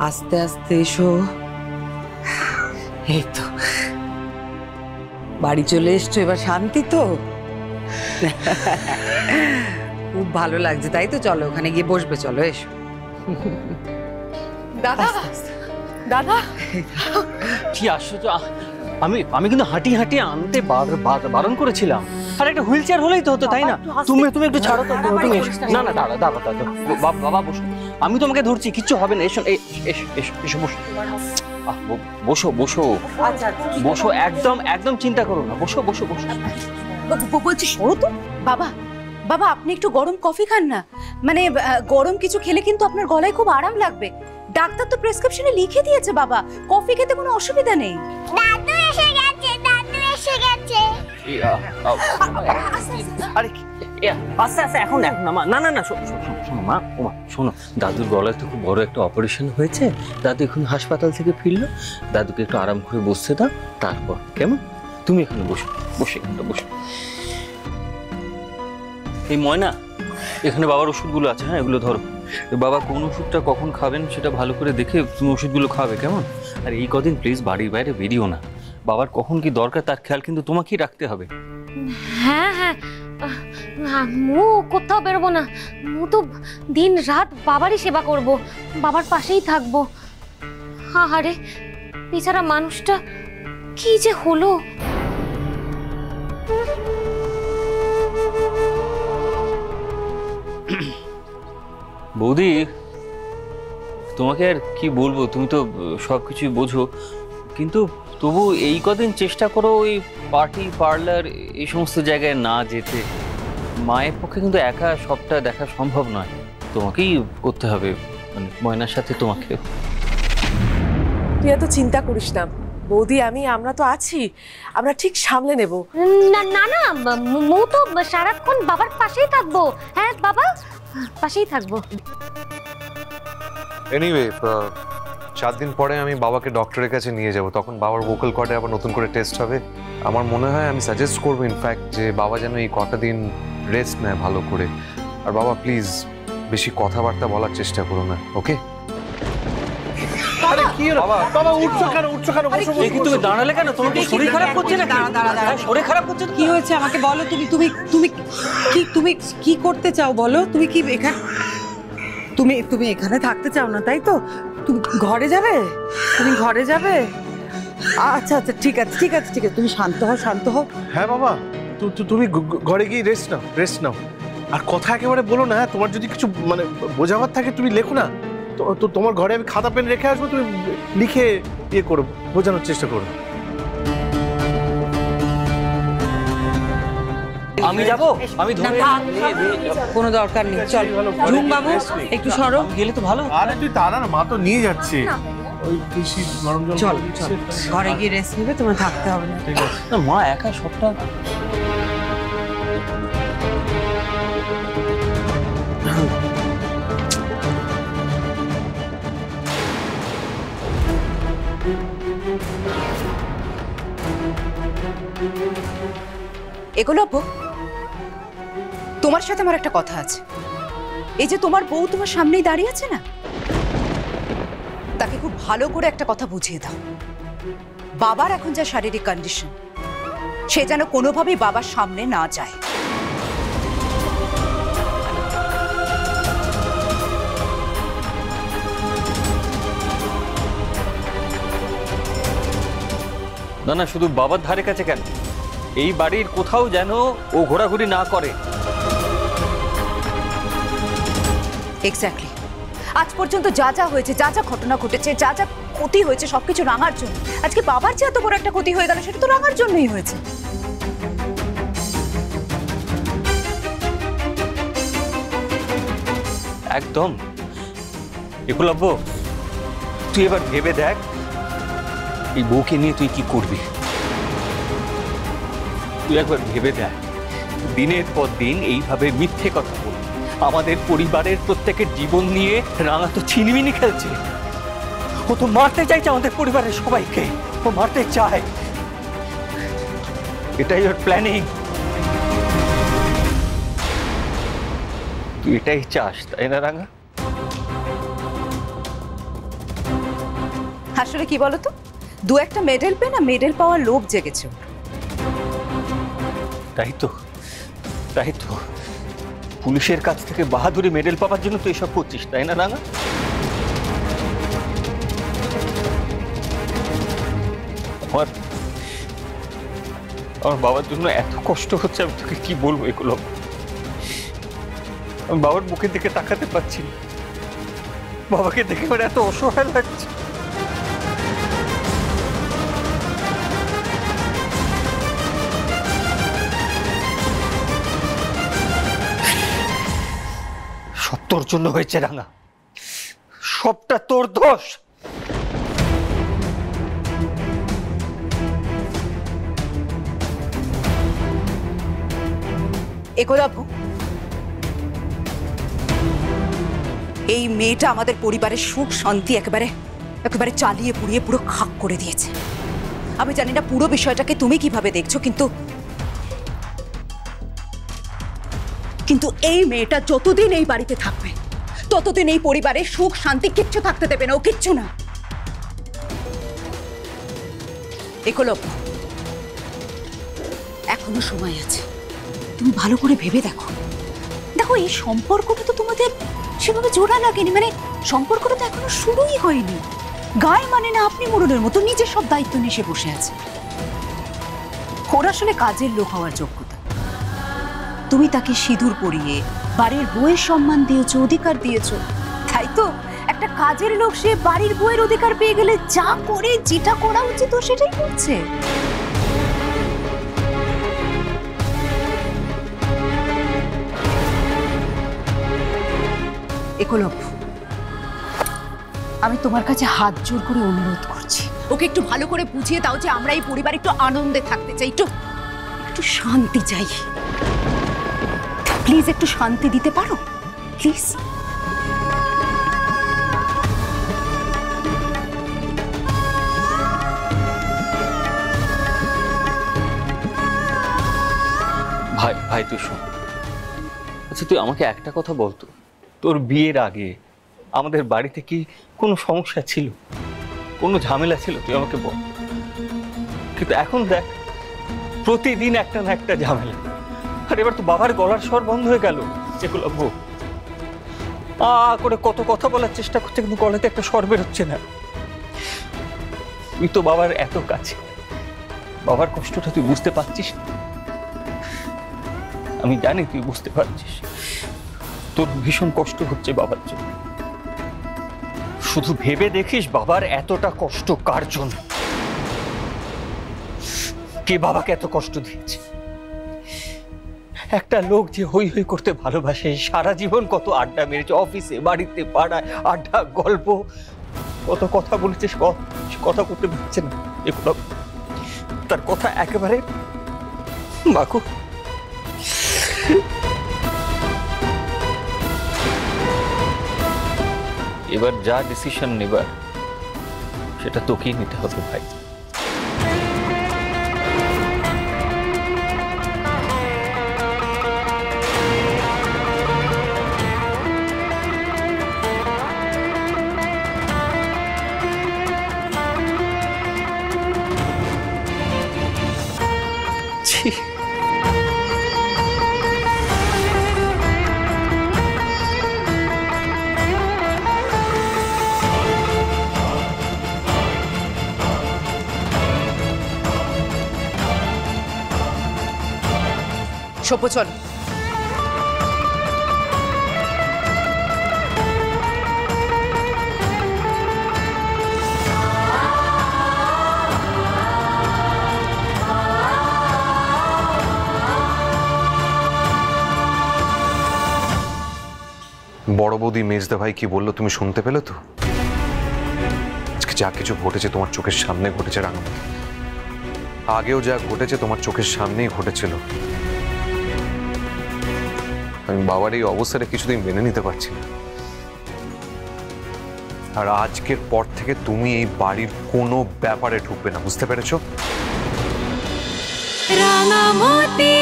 আস্তে আস্তে এসো। এই তো বাড়ি চলে এসছো, এবার শান্তি তো? খুব ভালো লাগছে তাই তো? চলো ওখানে গিয়ে বসবে, চলো এসো। দাদা দাদা কি আশ্চর্য! আমি কিন্তু হাঁটি হাঁটি আনতে বারণ করেছিলাম। আর একটা হুইল চেয়ার হলেই তো হতো, তাই না? তুমি একটু ছাড়ো তো। তুমি না না দাঁড়া দাঁড়া দাঁড়া, বাবা বসো, আমি তোমাকে ধরছি, কিচ্ছু হবে না। এসো এসো বসো, বসো বসো বসো, একদম একদম চিন্তা করো না, বসো বসো বসো। বলছি সরো তো। বাবা বাবা আপনি একটু গরম কফি খান না, মানে গরম কিছু খেলে কিন্তু আপনার গলায় খুব আরাম লাগবে। ডাক্তার তো প্রেসক্রিপশনে লিখে দিয়েছে বাবা, কফি খেতে কোনো অসুবিধা নেই। দাদু এসে গেছে, দাদু এসে গেছে। আরে আস্তে আস্তে, এখন না না না, শোনো মা, শোনো, দাদুর গলায় তো খুব বড় একটা অপারেশন হয়েছে, দাদু এখন হাসপাতাল থেকে ফিরলো, দাদুকে একটু আরাম করে বসতে দাও, তারপর কেমন? তুমি এখানে বসো, বসো। এই ময়না, এখানে বাবার ওষুধগুলো আছে, হ্যাঁ এগুলো ধরো। বাবা কোন ওষুধটা কখন খাবেন সেটা ভালো করে দেখে তুমি ওষুধগুলো খাবে, কেমন? আর এই কদিন প্লিজ বাড়ির বাইরে বেরিও না, বাবার কখন কি দরকার তার খেয়াল কিন্তু তোমাকেই রাখতে হবে। হ্যাঁ হ্যাঁ, মু কোথাও বেরোবো না, মু তো দিন রাত বাবারই সেবা করব, বাবার পাশেই থাকবো। আরে বেচারা মানুষটা কি যে হলো! বৌদি, তোমাকে আর কি বলবো, তুমি তো সবকিছুই বোঝো, কিন্তু তবু এই কদিন চেষ্টা করো ওই পার্টি পার্লার এই সমস্ত জায়গায় না যেতে। মায়ের পক্ষে কিন্তু একা সবটা দেখা সম্ভব নয়, তোমাকেই করতে হবে, মানে ময়নার সাথে তোমাকে। তুই এত চিন্তা করিস না বৌদি, আমরা তো আছি, আমরা ঠিক সামলে নেব। না না না, মু তো সারাক্ষণ বাবার পাশেই থাকবো। হ্যাঁ বাবা, পাশেই থাকবো। এনিওয়ে 4 দিন পরে আমি বাবাকে ডক্টরের কাছে নিয়ে যাব, তখন বাবার ভোকাল কর্ডে আবার নতুন করে টেস্ট হবে। আমার মনে হয় আমি সাজেস্ট করবো ইনফ্যাক্ট যে বাবা যেন এই কটা দিন রেস্ট নেয় ভালো করে। আর বাবা প্লিজ বেশি কথাবার্তা বলার চেষ্টা করো না, ওকে? আরে কি হলো বাবা, উঠছো কেন? এই কি তুমি দাঁড়ালে কেন? তোমার কি শরীর খারাপ করছে না? দাঁড়া, শরীর খারাপ করছে? কি হয়েছে আমাকে বলো। তুমি কি করতে চাও বলো? তুমি কি এখানে তুমি এখানে থাকতে চাও না তাই তো? তুমি ঘরে যাবে? আচ্ছা ঠিক আছে তুমি শান্ত হও। হ্যাঁ বাবা, তুমি ঘরে গিয়ে রেস্ট নাও। আর কথা একেবারে বলো না, তোমার যদি কিছু মানে বোঝাবার থাকে তুমি লেখো না, তো তোমার ঘরে আমি খাতা পেন রেখে আসবো, তুমি লিখে ইয়ে করো, বোঝানোর চেষ্টা করো। আমি যাবো, আমি ধরে কোনো দরকার নেই, চল ঝুম বাবু একটু সরো। গেলে তো ভালো। আরে তুই তারা না, মা তো নিয়ে যাচ্ছে, ওই বেশি গরম জল। চল ঘরে গিয়ে রেস্ট নেবে, তোমার থাকতে হবে না। ঠিক আছে না মা একা সবটা। এগুলো তোমার সাথে আমার একটা কথা আছে। এই যে তোমার বউ তোমার সামনেই দাঁড়িয়ে আছে না, তাকে খুব ভালো করে একটা কথা বুঝিয়ে দাও। বাবার এখন যা শারীরিক কন্ডিশন, সে যেন কোনোভাবেই বাবার সামনে না যায়। না না, শুধু বাবার ধারে কাছে কেন, এই বাড়ির কোথাও যেন ও ঘোরাঘুরি না করে। এক্স্যাক্টলি। আজ পর্যন্ত যা যা হয়েছে, যা যা ঘটনা ঘটেছে, যা যা ক্ষতি হয়েছে, সবকিছু রাঙার জন্য। আজকে বাবার যে এত বড় একটা ক্ষতি হয়ে গেল, সেটা তো রাঙার জন্যই হয়েছে। একদম। একলব্য, তুই এবার ভেবে দেখ এই বউকে নিয়ে তুই কি করবি। তুই একবার ভেবে দেখ, দিনের পর দিন এইভাবে মিথ্যে কথা বল, আমাদের পরিবারের প্রত্যেকের জীবন নিয়ে রাঙা তো ছিনিমিনি খেলছে। ও তো মারতে চাইছে আমাদের পরিবারের সবাইকে, ও মারতে চায়, এটাই ওর প্ল্যানিং। তুই এটাই চাস তাই না রাঙা? আসলে কি বলতো, দু একটা মেডেল পেয়ে না মেডেল পাওয়ার লোভ জেগেছে। তাই তো, তাই তো, পুলিশের কাছ থেকে বাহাদুরি মেডেল পাওয়ার জন্য তো এসব করছিস, তাই না রাঙা? আমার বাবার জন্য এত কষ্ট হচ্ছে, আমি তোকে কি বলবো এগুলো। আমি বাবার মুখের দিকে তাকাতে পারছি না, বাবাকে দেখে আমার এত অসহায় লাগছে। সব তোর জন্য হয়েছে রাঙা, সবটা তোর দোষ। একলব্য, এই মেয়েটা আমাদের পরিবারের সুখ শান্তি একেবারে একেবারে চালিয়ে পুড়িয়ে পুরো খাক করে দিয়েছে। আমি জানি না পুরো বিষয়টাকে তুমি কিভাবে দেখছো, কিন্তু এই মেয়েটা যতদিন এই বাড়িতে থাকবে ততদিন এই পরিবারের সুখ শান্তি কিচ্ছু থাকতে দেবে না, ও কিচ্ছু না। একলব্য, এখনো সময় আছে, তুমি ভালো করে ভেবে দেখো। দেখো, এই সম্পর্কটা তো তোমাদের সেভাবে জোড়া লাগেনি, মানে সম্পর্কটা তো এখনো শুরুই হয়নি। গায়ে মানে না আপনি মোড়লের মতো নিজের সব দায়িত্ব নিয়ে বসে আছে। ওর আসলে কাজের লোক হওয়ার যোগ্যতা। তুমি তাকে সিঁদুর পরিয়ে বাড়ির বউয়ের সম্মান দিয়েছো, অধিকার দিয়েছো, তাই তো একটা কাজের লোক সে বাড়ির বউয়ের অধিকার পেয়ে গেলে যা করে যেটা করা উচিত ও সেটাই করছে। একলব্য, আমি তোমার কাছে হাত জোর করে অনুরোধ করছি, ওকে একটু ভালো করে বুঝিয়ে দাও যে আমরা এই পরিবার একটু আনন্দে থাকতে চাই, একটু শান্তি চাই। প্লিজ একটু শান্তি দিতে পারো প্লিজ। ভাই ভাই তুই শোন, আচ্ছা তুই আমাকে একটা কথা বলতো, তোর বিয়ের আগে আমাদের বাড়িতে কি কোনো সমস্যা ছিল, কোনো ঝামেলা ছিল? তুই আমাকে বল। কিন্তু এখন দেখ, প্রতিদিন একটা না একটা ঝামেলা। আর এবার তো বাবার গলার স্বর বন্ধ হয়ে গেল। একলব্য করে কত কথা বলার চেষ্টা করছে, কিন্তু গলাতে একটা স্বর বেরোচ্ছে না। তুই তো বাবার এত কাছে, বাবার কষ্টটা তুই বুঝতে পারছিস না? আমি জানি তুই বুঝতে পারছিস, তোর ভীষণ কষ্ট হচ্ছে বাবার জন্য। শুধু ভেবে দেখিস বাবার এতটা কষ্ট কার জন্য, কে বাবাকে এত কষ্ট দিয়েছে। একটা লোক যে হই হই করতে ভালোবাসে, সারা জীবন কত আড্ডা মেরেছে, অফিসে বাড়িতে পাড়ায় আড্ডা গল্প, কত কথা বলেছে, কথা করতে পারছে না। এগুলো তার কথা একেবারে বাকু। এবার যা ডিসিশন নেবার সেটা তোকেই নিতে হবে ভাই। সপো চলো। বড় বৌদি মেজদা ভাই কি বললো তুমি শুনতে পেলে তো? আজকে যা কিছু ঘটেছে তোমার চোখের সামনে ঘটেছে রাঙামাটি, আগেও যা ঘটেছে তোমার চোখের সামনেই ঘটেছিল। আমি বাবার এই অবস্থাটা কিছুদিন মেনে নিতে পারছি না। আর আজকের পর থেকে তুমি এই বাড়ির কোনো ব্যাপারে ঢুকবে না, বুঝতে পেরেছো? রাঙামাটি